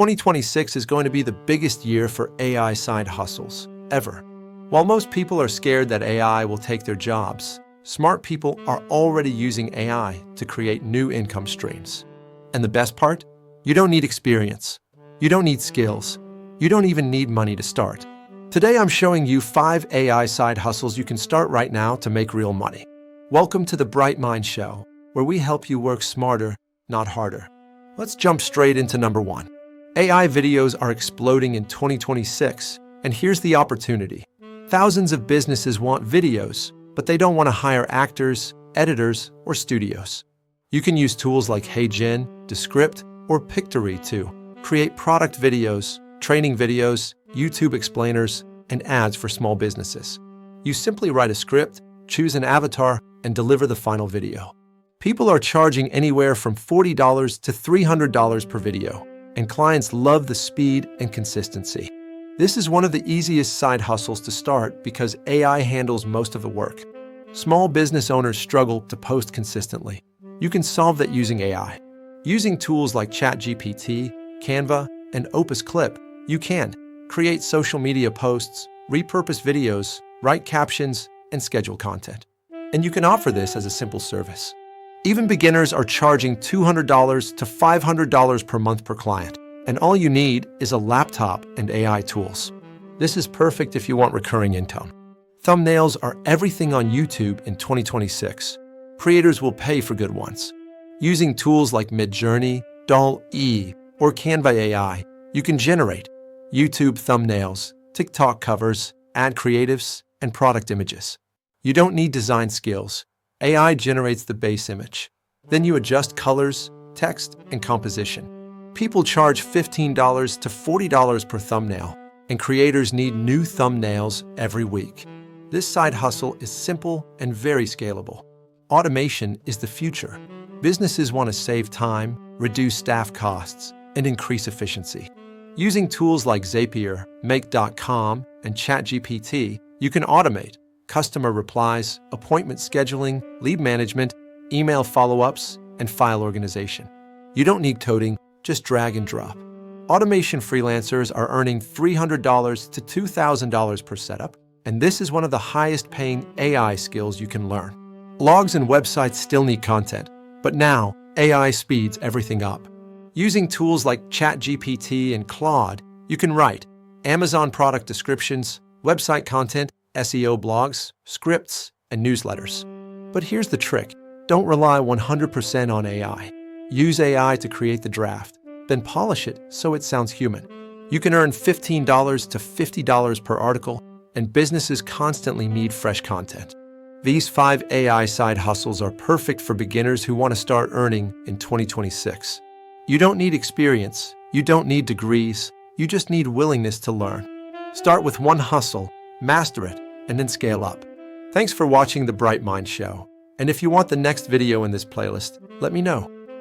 2026 is going to be the biggest year for AI side hustles ever. While most people are scared that AI will take their jobs, smart people are already using AI to create new income streams. And the best part? You don't need experience. You don't need skills. You don't even need money to start. Today I'm showing you 5 AI side hustles you can start right now to make real money. Welcome to the Bright Mind Show, where we help you work smarter, not harder. Let's jump straight into number 1. AI videos are exploding in 2026, and here's the opportunity. Thousands of businesses want videos, but they don't want to hire actors, editors, or studios. You can use tools like HeyGen, Descript, or Pictory to create product videos, training videos, YouTube explainers, and ads for small businesses. You simply write a script, choose an avatar, and deliver the final video. People are charging anywhere from $40 to $300 per video, and clients love the speed and consistency. This is one of the easiest side hustles to start because AI handles most of the work. Small business owners struggle to post consistently. You can solve that using AI. Using tools like ChatGPT, Canva, and Opus Clip, you can create social media posts, repurpose videos, write captions, and schedule content. And you can offer this as a simple service. Even beginners are charging $200 to $500 per month per client, and all you need is a laptop and AI tools. This is perfect if you want recurring income. Thumbnails are everything on YouTube in 2026. Creators will pay for good ones. Using tools like Midjourney, DALL-E, or Canva AI, you can generate YouTube thumbnails, TikTok covers, ad creatives, and product images. You don't need design skills. AI generates the base image. Then you adjust colors, text, and composition. People charge $15 to $40 per thumbnail, and creators need new thumbnails every week. This side hustle is simple and very scalable. Automation is the future. Businesses want to save time, reduce staff costs, and increase efficiency. Using tools like Zapier, Make.com, and ChatGPT, you can automate customer replies, appointment scheduling, lead management, email follow-ups, and file organization. You don't need coding, just drag and drop. Automation freelancers are earning $300 to $2,000 per setup, and this is one of the highest paying AI skills you can learn. Blogs and websites still need content, but now AI speeds everything up. Using tools like ChatGPT and Claude, you can write Amazon product descriptions, website content, SEO blogs, scripts, and newsletters. But here's the trick. Don't rely 100% on AI. Use AI to create the draft, then polish it so it sounds human. You can earn $15 to $50 per article, and businesses constantly need fresh content. These 5 AI side hustles are perfect for beginners who want to start earning in 2026. You don't need experience, you don't need degrees, you just need willingness to learn. Start with one hustle, master it, and then scale up. Thanks for watching The Bright Mind Show. And if you want the next video in this playlist, let me know.